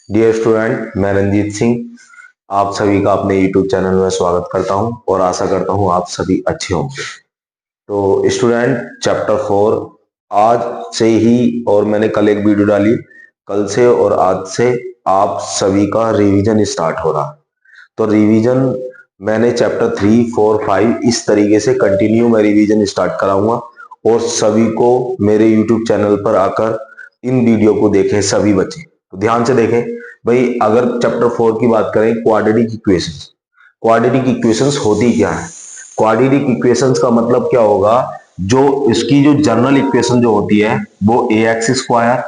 Dear student, मैं रंजीत सिंह आप सभी का अपने यूट्यूब चैनल में स्वागत करता हूं और आशा करता हूं आप सभी अच्छे होंगे। तो स्टूडेंट, चैप्टर 4 आज से ही, और मैंने कल एक वीडियो डाली, कल से और आज से आप सभी का रिवीजन स्टार्ट हो रहा है। तो रिवीजन मैंने चैप्टर 3, 4, 5 इस तरीके से कंटिन्यू मैं रिवीजन स्टार्ट कराऊंगा और सभी को मेरे यूट्यूब चैनल पर आकर इन वीडियो को देखें सभी बच्चे। तो ध्यान से देखें भाई। अगर चैप्टर 4 की बात करें, क्वाड्रेटिक इक्वेशंस। क्वाड्रेटिक इक्वेशंस होती क्या है? क्वाड्रेटिक इक्वेशंस का मतलब क्या होगा? जो इसकी जो जनरल इक्वेशन जो होती है वो ए एक्स स्क्वायर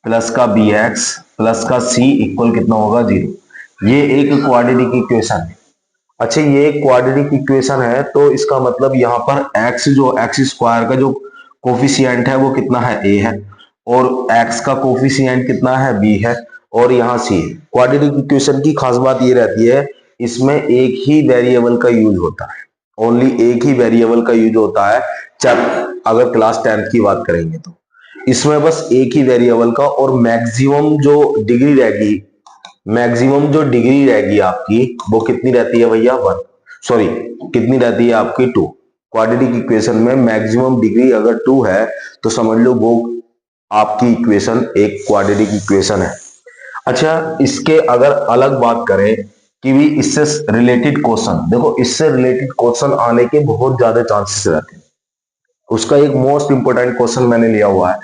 प्लस का बी एक्स प्लस का सी इक्वल कितना होगा? 0। ये एक क्वाड्रेटिक इक्वेशन है। अच्छा, ये क्वाड्रेटिक इक्वेशन है तो इसका मतलब यहाँ पर x जो एक्स स्क्वायर का जो कोफिशिएंट है वो कितना है? a है। और x का कोफिशिएंट कितना है? b है। और यहाँ c है। क्वाड्रेटिक इक्वेशन की खास बात ये रहती है, इसमें एक ही वेरिएबल का यूज होता है। ओनली एक ही वेरिएबल का यूज होता है। अगर क्लास 10th की बात करेंगे तो इसमें बस एक ही वेरिएबल का, और मैक्सिमम जो डिग्री रहेगी, मैक्सिमम जो डिग्री रहेगी आपकी वो कितनी रहती है भैया? 1। सॉरी, कितनी रहती है आपकी? 2। क्वाड्रेटिक इक्वेशन में मैक्सिमम डिग्री अगर 2 है तो समझ लो वो आपकी इक्वेशन एक क्वाड्रेटिक इक्वेशन है। अच्छा, इसके अगर अलग बात करें कि भी इससे रिलेटेड क्वेश्चन, देखो इससे रिलेटेड क्वेश्चन आने के बहुत ज्यादा चांसेस रहते हैं। उसका एक मोस्ट इंपोर्टेंट क्वेश्चन मैंने लिया हुआ है,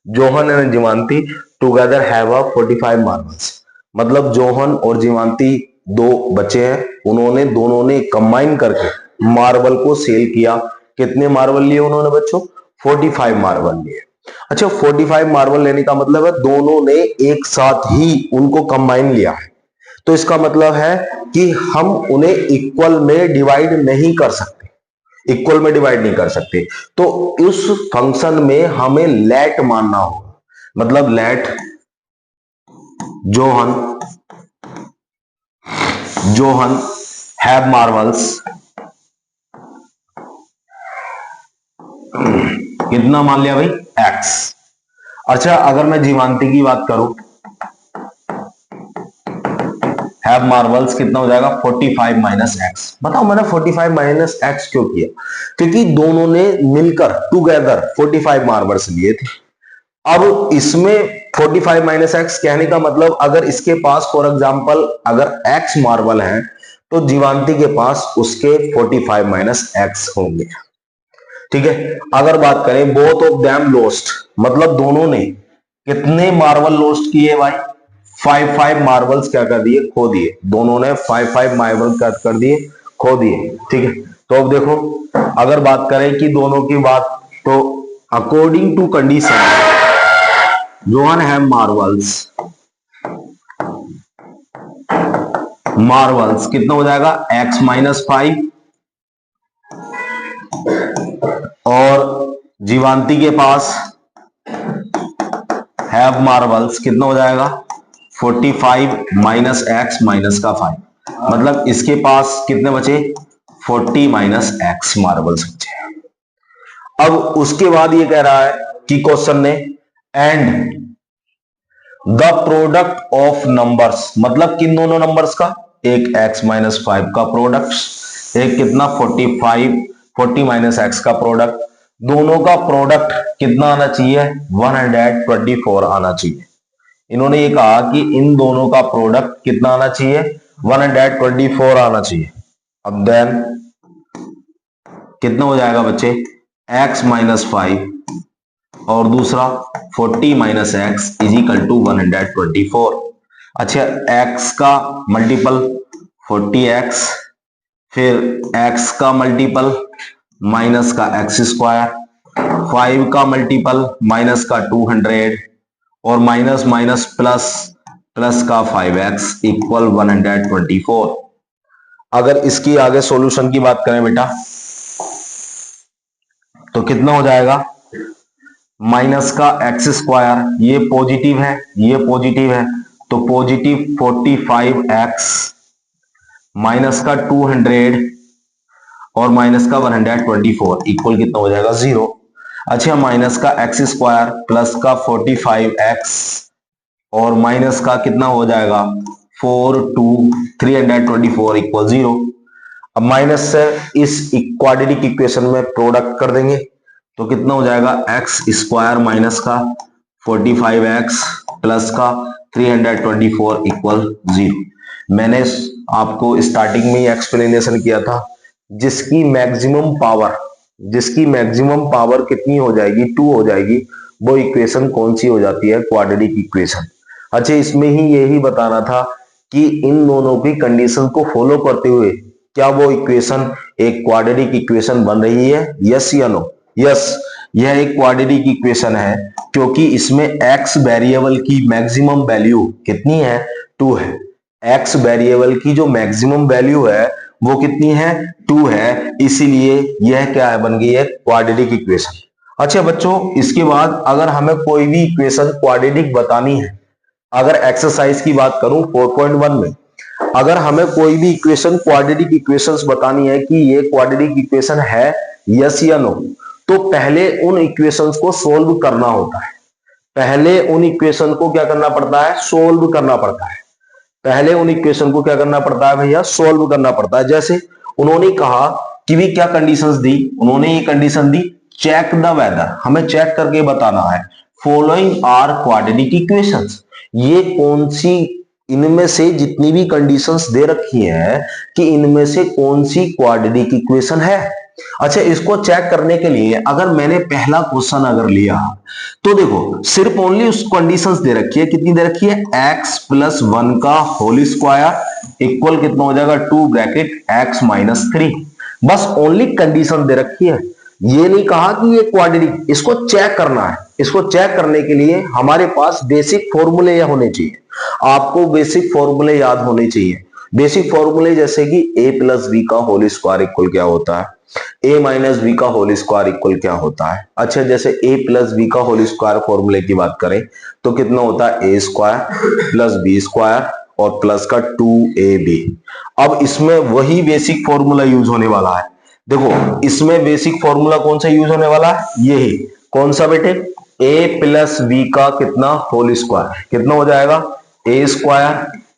Johan and Jivanti together have a 45 marbles. मतलब जोहन और जीवांती दो बच्चे हैं, उन्होंने दोनों ने कंबाइन करके मार्बल को सेल किया। कितने मार्बल लिए उन्होंने बच्चों? 45 मार्बल लिए। अच्छा, 45 मार्बल लेने का मतलब है दोनों ने एक साथ ही उनको कंबाइन लिया है। तो इसका मतलब है कि हम उन्हें इक्वल में डिवाइड नहीं कर सकते, इक्वल में डिवाइड नहीं कर सकते। तो उस फंक्शन में हमें लेट मानना होगा। मतलब let John John have marbles, कितना मान लिया भाई? एक्स। अच्छा, अगर मैं जीवांती की बात करूं, हैव मार्बल्स कितना हो जाएगा? 45 माइनस एक्स। बताओ मैंने 45 माइनस एक्स क्यों किया? क्योंकि दोनों ने मिलकर टुगेदर 45 मार्बल्स लिए थे। अब इसमें 45 माइनस एक्स कहने का मतलब, अगर इसके पास फॉर एग्जाम्पल अगर एक्स मार्बल है तो जीवांती के पास उसके 45 माइनस एक्स होंगे। ठीक है। अगर बात करें बोथ ऑफ देम लोस्ट, मतलब दोनों ने कितने मार्बल लोस्ट किए भाई? 5 मार्बल्स क्या कर दिए? खो दिए। दोनों ने 5 मार्बल क्या कर दिए? खो दिए। ठीक है। तो अब देखो, अगर बात करें कि दोनों की बात, तो according to condition John have marbles, marbles कितना हो जाएगा? x minus 5। और जीवांती के पास हैव मार्बल्स कितना हो जाएगा? 45 माइनस एक्स माइनस का 5। मतलब इसके पास कितने बचे? 40 माइनस एक्स मार्बल्स बचे। अब उसके बाद ये कह रहा है कि क्वेश्चन ने and the product of numbers, मतलब किन दोनों नंबर्स का? एक x माइनस 5 का प्रोडक्ट, एक कितना? 40 माइनस एक्स का प्रोडक्ट। दोनों का प्रोडक्ट कितना आना चाहिए? 124 आना चाहिए। इन्होंने ये कहा कि इन दोनों का प्रोडक्ट कितना आना चाहिए? 124 आना चाहिए। अब देन कितना हो जाएगा बच्चे? x माइनस 5 और दूसरा 40 minus x is equal to 124। अच्छा, x का मल्टीपल 40x, फिर x का मल्टीपल माइनस का एक्स स्क्वायर, 5 का मल्टीपल माइनस का 200 और माइनस माइनस प्लस प्लस का 5x इक्वल 124। अगर इसकी आगे सॉल्यूशन की बात करें बेटा तो कितना हो जाएगा? माइनस का एक्स स्क्वायर, ये पॉजिटिव है, ये पॉजिटिव है, तो पॉजिटिव 45x माइनस का 200 और माइनस का 124 इक्वल कितना हो जाएगा? 0। अच्छा, माइनस का एक्स स्क्वायर प्लस का 45x और माइनस का कितना हो जाएगा 4 2 324 इक्वल 0। अब माइनस से इस क्वाड्रेटिक इक्वेशन में प्रोडक्ट कर देंगे तो कितना हो जाएगा एक्स स्क्वायर माइनस का 45x प्लस का 324 इक्वल 0। मैंने आपको स्टार्टिंग में ही एक्सप्लेनेशन किया था जिसकी मैक्सिमम पावर कितनी हो जाएगी 2 हो जाएगी, वो इक्वेशन कौन सी हो जाती है क्वाड्रेटिक इक्वेशन। अच्छा, इसमें ही यही बताना था कि इन दोनों की कंडीशन को फॉलो करते हुए क्या वो इक्वेशन एक क्वाड्रेटिक इक्वेशन बन रही है, यस या नो। यस, यह एक क्वाड्रेटिक इक्वेशन है क्योंकि इसमें एक्स वेरिएबल की मैक्सिमम वैल्यू कितनी है 2 है। एक्स वेरिएबल की जो मैक्सिमम वैल्यू है वो कितनी है 2 है, इसीलिए यह क्या है बन गई है क्वाड्रेटिक इक्वेशन। अच्छा बच्चों, इसके बाद अगर हमें कोई भी इक्वेशन क्वाड्रेटिक बतानी है, अगर एक्सरसाइज की बात करूं 4.1 में अगर हमें कोई भी इक्वेशन क्वाड्रेटिक इक्वेशंस बतानी है कि ये क्वाड्रेटिक इक्वेशन है यस या नो, तो पहले उन इक्वेशंस को सोल्व करना होता है। पहले उन इक्वेशन को क्या करना पड़ता है, सोल्व करना पड़ता है। पहले उन इक्वेशन को क्या करना पड़ता है भैया, सोल्व करना पड़ता है। जैसे उन्होंने कहा कि भी क्या कंडीशंस दी, उन्होंने ये कंडीशन दी चेक द वेदर, हमें चेक करके बताना है फॉलोइंग आर क्वाड्रेटिक इक्वेशंस। ये कौन सी इनमें से जितनी भी कंडीशंस दे रखी हैं कि इनमें से कौन सी क्वाड्रेटिक इक्वेशन है। अच्छा, इसको चेक करने के लिए अगर मैंने पहला क्वेश्चन अगर लिया तो देखो सिर्फ ओनली उस कंडीशंस दे रखी है, कितनी दे रखी है x प्लस 1 का होल स्क्वायर इक्वल कितना हो जाएगा 2 ब्रैकेट x माइनस 3। बस ओनली कंडीशन दे रखी है, ये नहीं कहा कि ये क्वाड्रेटिक। इसको चेक करना है, इसको चेक करने के लिए हमारे पास बेसिक फॉर्मूले होने चाहिए। आपको बेसिक फॉर्मूले याद होने चाहिए। बेसिक फॉर्मूले जैसे कि a प्लस बी का होल स्क्वायर इक्वल क्या होता है, a माइनस बी का होल स्क्वायर इक्वल क्या होता है। अच्छा, जैसे a प्लस बी का होल स्क्वायर फॉर्मूले की बात करें तो कितना होता है a square plus B square और प्लस का 2ab। अब इसमें वही बेसिक फॉर्मूला यूज होने वाला है। देखो इसमें बेसिक फॉर्मूला कौन सा यूज होने वाला है, यही कौन सा बेटे, a प्लस बी का कितना होल स्क्वायर कितना हो जाएगा a square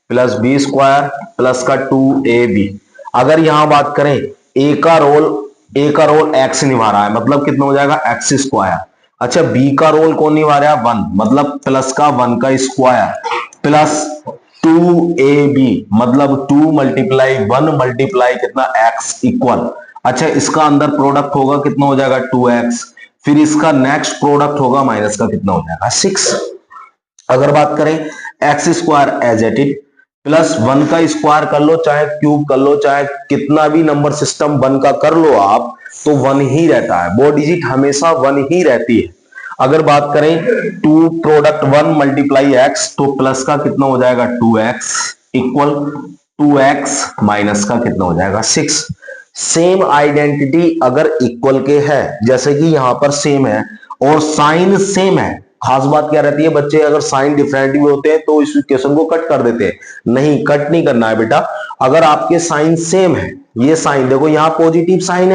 plus B square plus का 2ab। अगर यहां बात करें a का रोल x निभा रहा है मतलब कितना हो जाएगा x स्क्वायर। अच्छा, b का रोल कौन निभा रहा है 1 मतलब प्लस का 1 का स्क्वायर प्लस 2ab मतलब 2 मल्टीप्लाई 1 मल्टीप्लाई कितना x इक्वल। अच्छा, इसका अंदर प्रोडक्ट होगा कितना हो जाएगा 2x, फिर इसका नेक्स्ट प्रोडक्ट होगा माइनस का कितना हो जाएगा 6। अगर बात करें x square as it is plus 1 का स्क्वायर कर लो चाहे क्यूब कर लो चाहे कितना भी नंबर सिस्टम 1 का कर लो आप, तो 1 ही रहता है, वो डिजिट हमेशा 1 ही रहती है। अगर बात करें 2 प्रोडक्ट 1 मल्टीप्लाई एक्स तो प्लस का कितना हो जाएगा 2x इक्वल 2x माइनस का कितना हो जाएगा 6। सेम आइडेंटिटी अगर इक्वल के है जैसे कि यहां पर सेम है और साइन सेम है, खास बात क्या रहती है बच्चे, अगर साइन डिफरेंट भी होते हैं तो इस इक्वेशन को कट कर देते हैं। नहीं, कट नहीं करना है बेटा। अगर आपके साइन सेम है, ये साइन देखो यहां पॉजिटिव साइन है